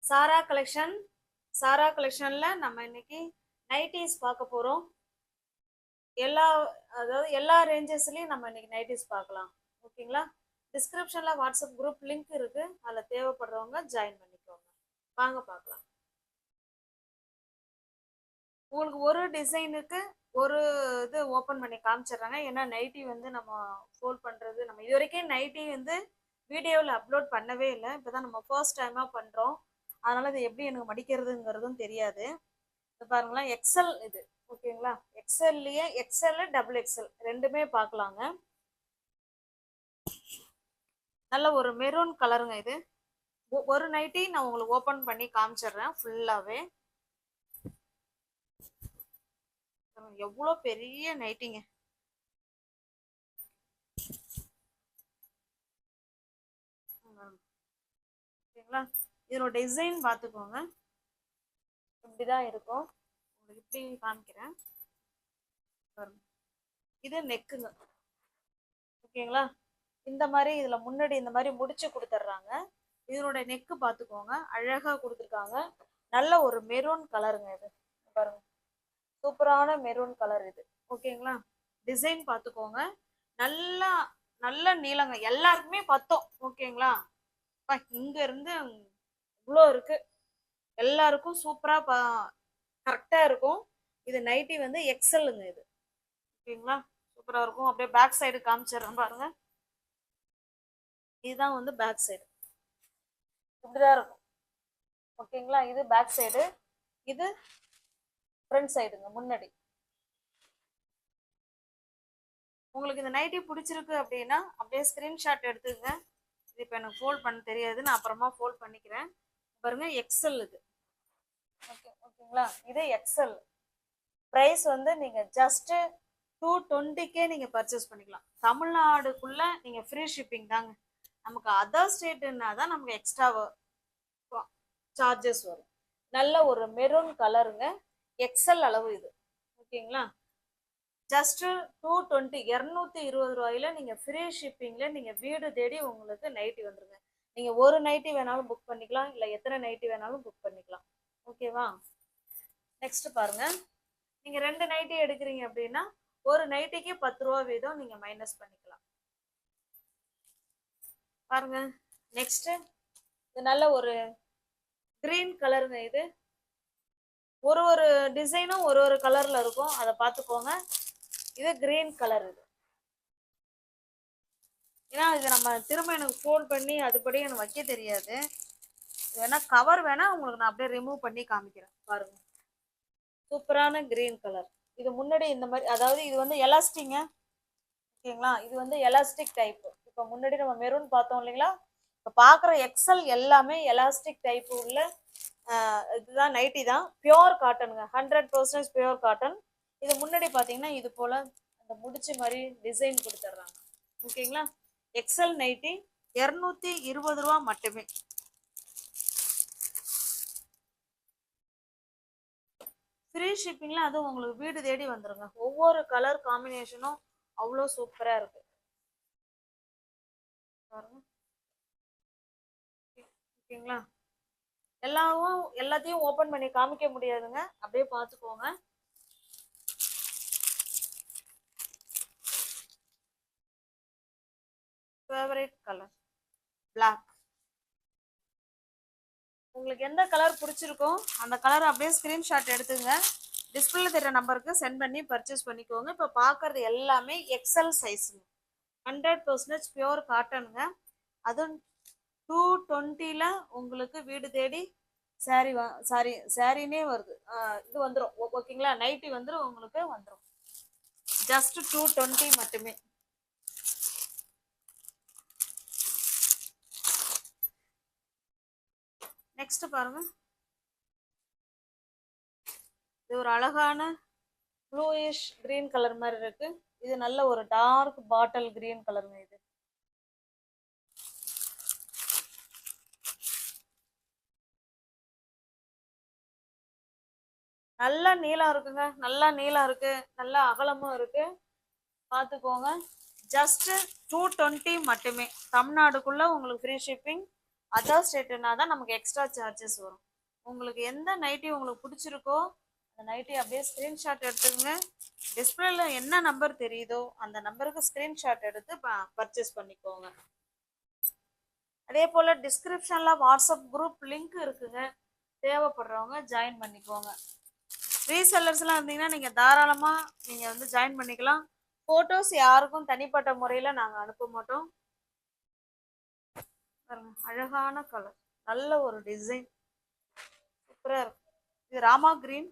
சாரா கலெக்ஷன்ல நம்ம இன்னைக்கு நைட்டிஸ் பார்க்க போறோம். எல்லா எல்லா ரேஞ்சஸ்லயும் நம்ம இன்னைக்கு நைட்டிஸ் பார்க்கலாம். ஓகேங்களா? டிஸ்கிரிப்ஷன்ல வாட்ஸ்அப் குரூப் லிங்க் இருக்கு. அதுல தேவைப்படுறவங்க ஜாயின் பண்ணிக்கோங்க. வாங்க பார்க்கலாம். உங்களுக்கு ஒரு டிசைனுக்கு ஒரு இது ஓபன் பண்ணி காமிச்சிடுறாங்க. ஏன்னா நைட்டி வந்து நம்ம ஃபோல்ட் பண்றது நம்ம இது வரைக்கும் நைட்டி வந்து வீடியோவில் அப்லோட் பண்ணவே இல்லை. இப்போதான் நம்ம ஃபர்ஸ்ட் டைமா பண்றோம். அதனால இது எப்படி எனக்கு மடிக்கிறதுங்கிறதும் தெரியாது. இது பாருங்களேன், எக்ஸல் இது. ஓகேங்களா? எக்ஸல்லயே எக்ஸல் டபுள் எக்ஸல் ரெண்டுமே பார்க்கலாங்க. நல்ல ஒரு மெரூன் கலருங்க இது. ஒரு நைட்டி நான் உங்களுக்கு ஓபன் பண்ணி காமிச்சிடுறேன் ஃபுல்லாவே. எவ்வளோ பெரிய நைட்டிங்க. ஓகேங்களா? இதோட டிசைன் பார்த்துக்கோங்க. இப்படிதான் இருக்கும். உங்களுக்கு இப்படி காமிக்கிறேன். இது நெக்குங்க. ஓகேங்களா? இந்த மாதிரி இதுல முன்னாடி இந்த மாதிரி முடிச்சு கொடுத்துட்றாங்க. இதனோட நெக்கு பார்த்துக்கோங்க, அழகா கொடுத்துருக்காங்க. நல்ல ஒரு மெரூன் கலருங்க இது. பாருங்க, சூப்பரான மெரூன் கலர் இது. ஓகேங்களா? டிசைன் பார்த்துக்கோங்க. நல்லா நல்ல நீளங்க, எல்லாருக்குமே பத்தோம். ஓகேங்களா? இங்க இருந்து இவ்வளோ இருக்கு, எல்லாருக்கும் சூப்பரா கரெக்டா இருக்கும். இது நைட்டி வந்து எக்ஸலுங்க இது. ஓகேங்களா? சூப்பரா இருக்கும். அப்படியே பேக் சைடு காமிச்சிடுறேன் பாருங்க. இதுதான் வந்து பேக் சைடு, இப்படிதான் இருக்கும். ஓகேங்களா? இது பேக் சைடு, இது ஃப்ரண்ட் சைடுங்க, முன்னாடி. உங்களுக்கு இந்த நைட்டி பிடிச்சிருக்கு அப்படின்னா அப்படியே ஸ்கிரீன்ஷாட் எடுத்துங்க. இது இப்போ எனக்கு ஃபோல்ட் பண்ண தெரியாது, நான் அப்புறமா ஃபோல்ட் பண்ணிக்கிறேன். பாருங்க, எக்ஸல் இது. ஓகேங்களா? இது எக்ஸல். ப்ரைஸ் வந்து நீங்க ஜஸ்ட் 220 நீங்க பர்ச்சேஸ் பண்ணிக்கலாம். தமிழ்நாடுக்குள்ள நீங்க ஃப்ரீ ஷிப்பிங் தாங்க. நமக்கு அதர் ஸ்டேட்னா தான் நமக்கு எக்ஸ்ட்ரா சார்ஜஸ் வரும். நல்ல ஒரு மெரூன் கலருங்க, எக்ஸல் அளவு இது. ஓகேங்களா? ஜஸ்ட் 220 220 ரூபாயில நீங்க ஃப்ரீ ஷிப்பிங்ல நீங்க வீடு தேடி உங்களுக்கு நைட்டி வந்துருங்க. நீங்க ஒரு நைட்டி வேணாலும் புக் பண்ணிக்கலாம், இல்ல எத்தனை நைட்டி வேணாலும் புக் பண்ணிக்கலாம். ஓகேவா? நெக்ஸ்ட் பாருங்க, நீங்க 2 நைட்டி எடுக்கிறீங்க அப்படின்னா ஒரு நைட்டிக்கு 10 ரூபா வீதம் நீங்க மைனஸ் பண்ணிக்கலாம். பாருங்க, நெக்ஸ்ட் இது நல்ல ஒரு கிரீன் கலருங்க இது. ஒரு ஒரு டிசைனும் ஒரு ஒரு கலர்ல இருக்கும், அதை பார்த்துக்கோங்க. இது கிரீன் கலர் இது. ஏன்னா இது நம்ம திரும்ப எனக்கு ஃபோல்ட் பண்ணி அதுபடி எனக்கு வைக்க தெரியாது. வேணா கவர் வேணா உங்களுக்கு நான் அப்படியே ரிமூவ் பண்ணி காமிக்கிறேன். பாருங்க, சூப்பரான கிரீன் கலர். இது முன்னாடி இந்த மாதிரி, அதாவது இது வந்து எலாஸ்டிங்க. ஓகேங்களா? இது வந்து எலாஸ்டிக் டைப். இப்போ முன்னாடி நம்ம மெரூன் பார்த்தோம் இல்லைங்களா? இப்போ பார்க்குற எக்ஸல் எல்லாமே எலாஸ்டிக் டைப் உள்ள இதுதான் நைட்டி தான். பியோர் காட்டனுங்க, 100% பியோர் காட்டன். இது முன்னாடி பார்த்தீங்கன்னா இது போல அந்த முடிச்சு மாதிரி டிசைன் கொடுத்துட்றாங்க. ஓகேங்களா? எக்ஸல் நைட்டி 220 ரூபா மட்டுமே. ஃப்ரீ ஷிப்பிங்ல அதுவும் உங்களுக்கு வீடு தேடி வந்துருங்க. ஒவ்வொரு கலர் காம்பினேஷனும் அவ்வளோ சூப்பரா இருக்கு. ஓகேங்களா? எல்லாத்தையும் ஓபன் பண்ணி காமிக்க முடியாதுங்க, அப்படியே பார்த்துக்கோங்க. Favourite colour black. உங்களுக்கு எந்த கலர் பிடிச்சிருக்கோ அந்த கலர் அப்படியே ஸ்கிரீன்ஷாட் எடுத்துங்க. டிஸ்பிளேல தெரிய நம்பருக்கு சென்ட் பண்ணி பர்ச்சேஸ் பண்ணிக்கோங்க. இப்போ பார்க்கறது எல்லாமே எக்ஸல் சைஸுங்க, 100% பியோர் காட்டனுங்க. அதுவும் 220 உங்களுக்கு வீடு தேடி சாரினே வருது. இது வந்துடும். ஓகேங்களா? நைட்டி வந்துடும், உங்களுக்கு வந்துடும். ஜஸ்ட் 220 மட்டுமே. நெக்ஸ்ட் பாருங்க, இது ஒரு அழகான ப்ளூயிஷ் கிரீன் கலர் மாதிரி இருக்கு. இது நல்ல ஒரு டார்க் பாட்டில் கிரீன் கலருங்க இது. நல்ல நீளம் இருக்குங்க, நல்லா நீளம் இருக்கு, நல்ல அகலமும் இருக்கு. பார்த்துக்கோங்க. ஜஸ்ட் 220 மட்டுமே. தமிழ்நாடுக்குள்ள உங்களுக்கு ஃப்ரீ ஷிப்பிங். அதர் ஸ்டேட்னா தான் நமக்கு எக்ஸ்ட்ரா சார்ஜஸ் வரும். உங்களுக்கு எந்த நைட்டி உங்களுக்கு பிடிச்சிருக்கோ அந்த நைட்டி அப்படியே ஸ்க்ரீன்ஷாட் எடுத்துக்கங்க. டிஸ்பிளேல என்ன நம்பர் தெரியுதோ அந்த நம்பருக்கு ஸ்க்ரீன்ஷாட் எடுத்து பர்ச்சேஸ் பண்ணிக்கோங்க. அதே போல் டிஸ்கிரிப்ஷனில் வாட்ஸ்அப் குரூப் லிங்க் இருக்குங்க, தேவைப்படுறவங்க ஜாயின் பண்ணிக்கோங்க. ரீசெல்லர்ஸ்லாம் இருந்தீங்கன்னா நீங்கள் தாராளமாக நீங்கள் வந்து ஜாயின் பண்ணிக்கலாம். ஃபோட்டோஸ் யாருக்கும் தனிப்பட்ட முறையில் நாங்கள் அனுப்ப மாட்டோம். அழகான கலர், நல்ல ஒரு டிசைன், சூப்பராக இருக்கும். இது ராமா கிரீன்.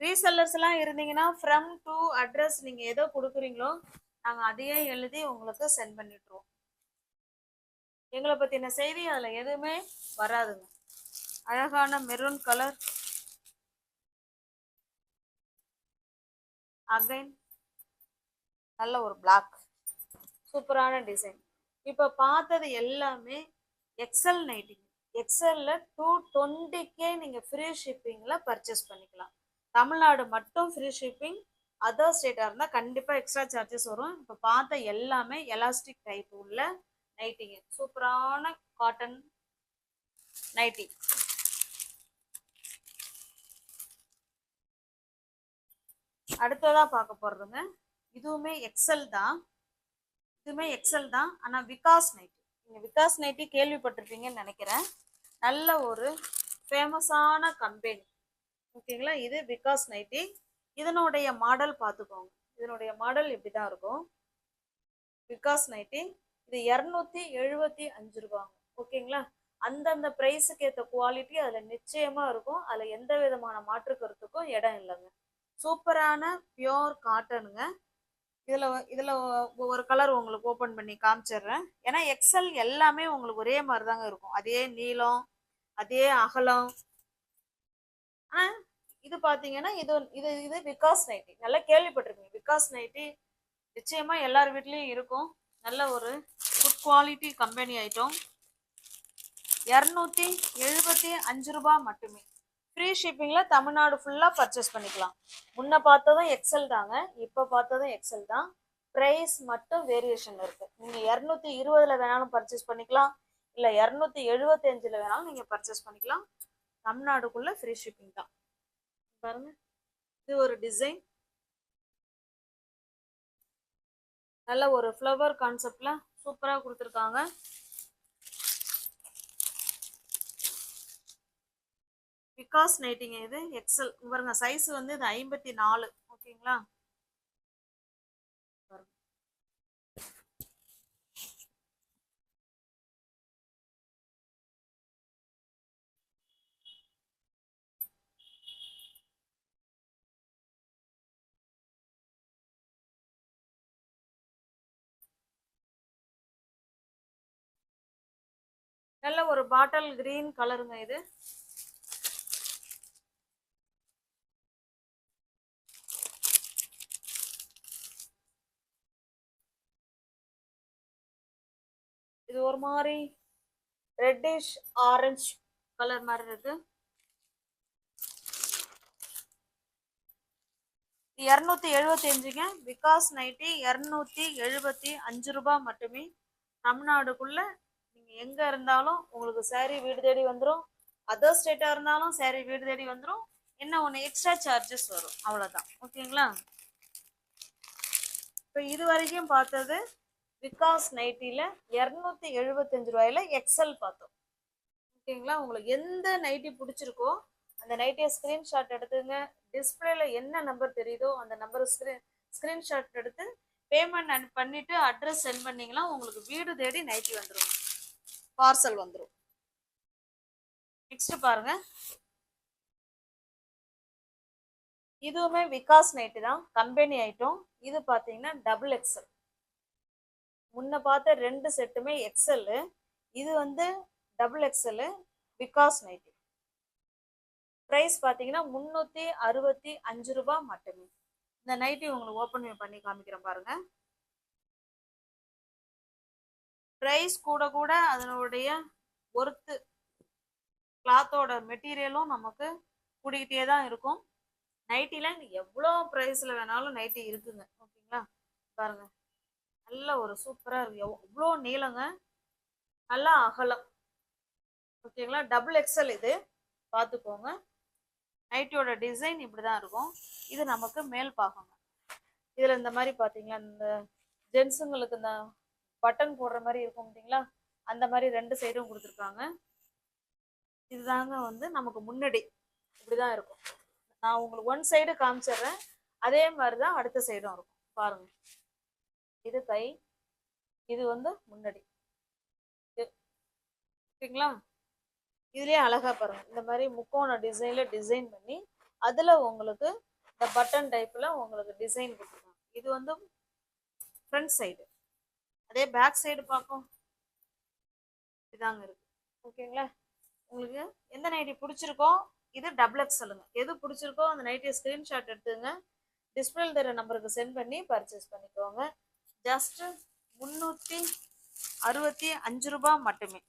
ரீசெல்லர்ஸ்லாம் இருந்தீங்கன்னா ஃப்ரம் டு அட்ரஸ் நீங்கள் எதோ கொடுக்குறீங்களோ நாங்கள் அதையே எழுதி உங்களுக்கு சென்ட் பண்ணிட்டுருவோம். எங்களை பற்றின செய்தி அதில் எதுவுமே வராதுங்க. அழகான மெரூன் கலர், அகைன் நல்ல ஒரு பிளாக், சூப்பரான டிசைன். இப்போ பார்த்தது எல்லாமே எக்ஸல் நைட்டிங். எக்ஸல்ல 220K நீங்கள் ஃப்ரீ ஷிப்பிங்கில் பர்ச்சேஸ் பண்ணிக்கலாம். தமிழ்நாடு மட்டும் ஃப்ரீ ஷிப்பிங். அதர் ஸ்டேட்டாக இருந்தால் கண்டிப்பாக எக்ஸ்ட்ரா சார்ஜஸ் வரும். இப்போ பார்த்த எல்லாமே எலாஸ்டிக் டைப் உள்ள நைட்டிங்க, சூப்பரான காட்டன் நைட்டி. அடுத்ததாக பார்க்க போகிறதுங்க, இதுவுமே எக்ஸல் தான். இதுவுமே எக்ஸல் தான், ஆனால் விகாஸ் நைட்டி. நீங்கள் விகாஸ் நைட்டி கேள்விப்பட்டிருப்பீங்கன்னு நினைக்கிறேன். நல்ல ஒரு ஃபேமஸான கம்பெனி, ஓகேங்களா. இது விகாஸ் நைட்டி. இதனுடைய மாடல் பார்த்துக்கோங்க. இதனுடைய மாடல் இப்படி தான் இருக்கும். விகாஸ் நைட்டி இது 275 ரூபாங்க, ஓகேங்களா. அந்தந்த ப்ரைஸுக்கு ஏற்ற குவாலிட்டி அதில் நிச்சயமாக இருக்கும். அதில் எந்த விதமான மாற்று கருத்துக்கும் இடம் இல்லைங்க. சூப்பரான பியோர் காட்டனுங்க. இதில் ஒரு கலர் உங்களுக்கு ஓப்பன் பண்ணி காமிச்சிடுறேன். ஏன்னா எக்ஸல் எல்லாமே உங்களுக்கு ஒரே மாதிரி தாங்க இருக்கும், அதே நீளம் அதே அகலம். ஆனால் இது பார்த்தீங்கன்னா இது இது இது விகாஸ் நைட்டி. நல்லா கேள்விப்பட்டிருக்கீங்க, விகாஸ் நைட்டி நிச்சயமாக எல்லார் வீட்லேயும் இருக்கும். நல்ல ஒரு குட் குவாலிட்டி கம்பெனி ஐட்டம். 275 ரூபா மட்டுமே. ஃப்ரீ ஷிப்பிங்கில் தமிழ்நாடு ஃபுல்லாக பர்ச்சேஸ் பண்ணிக்கலாம். முன்ன பார்த்ததும் எக்ஸல் தாங்க, இப்போ பார்த்ததும் எக்ஸல் தான். ப்ரைஸ் மட்டும் வேரியேஷன் இருக்குது. நீங்கள் 220 வேணாலும் பர்ச்சேஸ் பண்ணிக்கலாம், இல்லை 275 வேணாலும் நீங்கள் பர்ச்சேஸ் பண்ணிக்கலாம். தமிழ்நாடுக்குள்ளே ஃப்ரீ ஷிப்பிங் தான். பாருங்க, இது ஒரு டிசைன், நல்ல ஒரு ஃப்ளவர் கான்செப்டில் சூப்பராக கொடுத்துருக்காங்க. விகாஸ் நைட்டிங்க. இது எக்ஸல் பாருங்க, சைஸ் வந்து இது 54, ஓகேங்களா. நல்ல ஒரு பாட்டில் கிரீன் கலருங்க இது. இது ஒரு மாதிரி ரெட்டிஷ் ஆரஞ்சு கலர் மாதிரி இருக்கு. 275ங்க. விகாஸ் நைட்டி 275 ரூபா மட்டுமே. தமிழ்நாடுக்குள்ள நீங்க எங்க இருந்தாலும் உங்களுக்கு சாரீ வீடு தேடி வந்துடும். அதர் ஸ்டேட்டா இருந்தாலும் சாரீ வீடு தேடி வந்துடும். என்ன ஒன்று எக்ஸ்ட்ரா சார்ஜஸ் வரும், அவ்வளோதான், ஓகேங்களா. இப்போ இது வரைக்கும் பார்த்தது விகாஸ் நைட்டியில் 275 ரூபாயில எக்ஸல் பார்த்தோம், ஓகேங்களா. உங்களுக்கு எந்த நைட்டி பிடிச்சிருக்கோ அந்த நைட்டியை ஸ்க்ரீன்ஷாட் எடுத்துங்க. டிஸ்பிளேல என்ன நம்பர் தெரியுதோ அந்த நம்பர் ஸ்க்ரீன்ஷாட் எடுத்து பேமெண்ட் பண்ணிட்டு அட்ரஸ் சென்ட் பண்ணிங்கன்னா உங்களுக்கு வீடு தேடி நைட்டி வந்துடும், பார்சல் வந்துடும். நெக்ஸ்ட் பாருங்க, இதுவுமே விகாஸ் நைட்டி தான், கம்பெனி ஐட்டம். இது பார்த்தீங்கன்னா டபுள் எக்ஸல். முன்ன பார்த்த 2 செட்டுமே எக்ஸல், இது வந்து double XL Vikas nighty. Price பார்த்தீங்கன்னா 365 ரூபா மட்டுமே. இந்த நைட்டி உங்களுக்கு ஓப்பன் பண்ணி காமிக்கிறேன் பாருங்க. ப்ரைஸ் கூட கூட அதனுடைய ஒர்த்து, கிளாத்தோட மெட்டீரியலும் நமக்கு கூடிக்கிட்டே தான் இருக்கும். நைட்டில எவ்வளோ ப்ரைஸில் வேணாலும் நைட்டி இருக்குங்க, ஓகேங்களா. பாருங்க, நல்ல ஒரு சூப்பரா இருக்கு. எவ்வளோ நீளங்க, நல்லா அகலம். ஓகேங்களா, டபுள் எக்ஸல் இது, பார்த்துக்கோங்க. நைட்டியோட டிசைன் இப்படிதான் இருக்கும். இது நமக்கு மேல் பாகங்க. இதுல இந்த மாதிரி பாத்தீங்களா, இந்த ஜென்ஸுங்களுக்கு இந்த பட்டன் போடுற மாதிரி இருக்கும் பார்த்தீங்களா, அந்த மாதிரி ரெண்டு சைடும் கொடுத்துருக்காங்க. இதுதாங்க வந்து நமக்கு முன்னாடி இப்படிதான் இருக்கும். நான் உங்களுக்கு ஒன் சைடு காமிச்சிடுறேன், அதே மாதிரிதான் அடுத்த சைடும் இருக்கும் பாருங்க. இது கை, இது வந்து முன்னாடி. ஓகேங்களா, இதுலயே அழகா பாருங்க, இந்த மாதிரி முக்கோண டிசைன்ல டிசைன் பண்ணி அதுல உங்களுக்கு இந்த பட்டன் டைப்ல உங்களுக்கு டிசைன் கொடுத்துருக்காங்க. இது வந்து ஃப்ரண்ட் சைடு. அதே பேக் சைடு பார்ப்போம். இதாங்க இருக்கு. ஓகேங்களா, உங்களுக்கு எந்த நைட்டி பிடிச்சிருக்கோ, இது டபுள் எக்ஸலுங்க, எது பிடிச்சிருக்கோ அந்த நைட்டியை ஸ்கிரீன்ஷாட் எடுத்துங்க, டிஸ்பிளேல தர நம்பருக்கு சென்ட் பண்ணி பர்ச்சேஸ் பண்ணிக்கோங்க. ஜஸ்ட் 365 ரூபாய் மட்டுமே.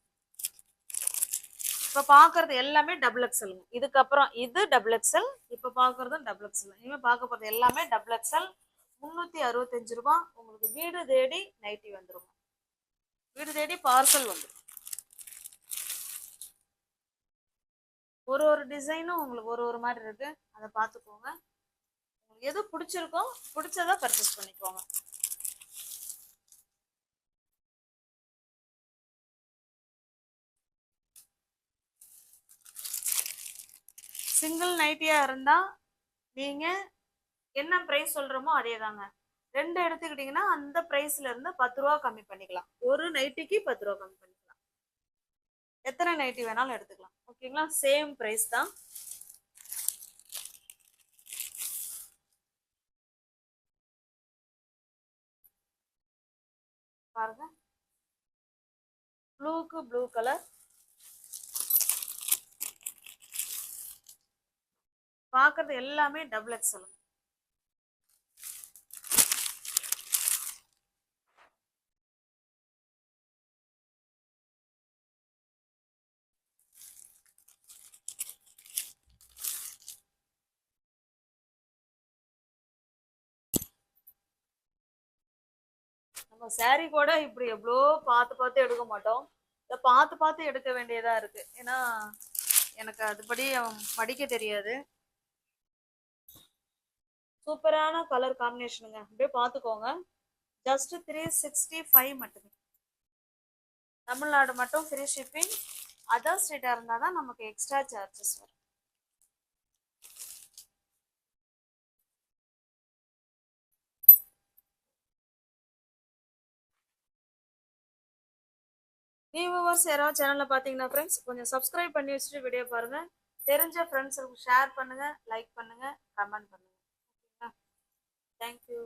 இப்ப பாக்குறது எல்லாமே டபுள் எக்ஸலுங்க. இதுக்கப்புறம் இது டபுள் எக்ஸல், இப்ப பாக்குறதும் டபுள் எக்ஸல். இனிமே பார்க்க போறது எல்லாமே டபுள் எக்ஸல். 365 ரூபாய். உங்களுக்கு வீடு தேடி நைட்டி வந்துடும், வீடு தேடி பார்சல் வந்துடும். ஒரு ஒரு டிசைனும் உங்களுக்கு ஒரு ஒரு மாதிரி இருக்கு, அதை பார்த்துக்கோங்க. உங்களுக்கு எது பிடிச்சிருக்கோ பிடிச்சதா பர்ச்சேஸ் பண்ணிக்கோங்க. சிங்கிள் நைட்டியா இருந்தா நீங்க என்ன பிரைஸ் சொல்றோமோ அதே தாங்க. ரெண்டு எடுத்துக்கிட்டீங்கன்னா அந்த பிரைஸ்ல இருந்து 10 ரூபா கம்மி பண்ணிக்கலாம். ஒரு நைட்டிக்கு 10 ரூபா கம்மி பண்ணிக்கலாம். எத்தனை நைட்டி வேணாலும் எடுத்துக்கலாம். ஓகேங்களா, சேம் பிரைஸ் தான். பாருங்க, ப்ளூக்கு ப்ளூ கலர். பாக்குறது எல்லாமே டபுள் எக்ஸல். நம்ம saree கூட இப்படி எவ்வளோ பார்த்து பார்த்து எடுக்க மாட்டோம், இதை பார்த்து பார்த்து எடுக்க வேண்டியதா இருக்கு. ஏன்னா எனக்கு அதுபடி மடிக்க தெரியாது. சூப்பரான கலர் காம்பினேஷனுங்க, அப்படியே பார்த்துக்கோங்க. ஜஸ்ட் 365 மட்டுமே. தமிழ்நாடு மட்டும் ஃப்ரீ ஷிப்பிங். அதர் ஸ்டேட்டா இருந்தால் தான் நமக்கு எக்ஸ்ட்ரா சார்ஜஸ் வரும். வியூவர்ஸ் யாராவது சேனல்ல பார்த்தீங்கன்னா ஃப்ரெண்ட்ஸ் கொஞ்சம் சப்ஸ்கிரைப் பண்ணி வச்சுட்டு வீடியோ பாருங்க. தெரிஞ்ச ஃப்ரெண்ட்ஸுக்கு ஷேர் பண்ணுங்க, லைக் பண்ணுங்க, கமெண்ட் பண்ணுங்க. ஓகேங்களா, தேங்க்யூ.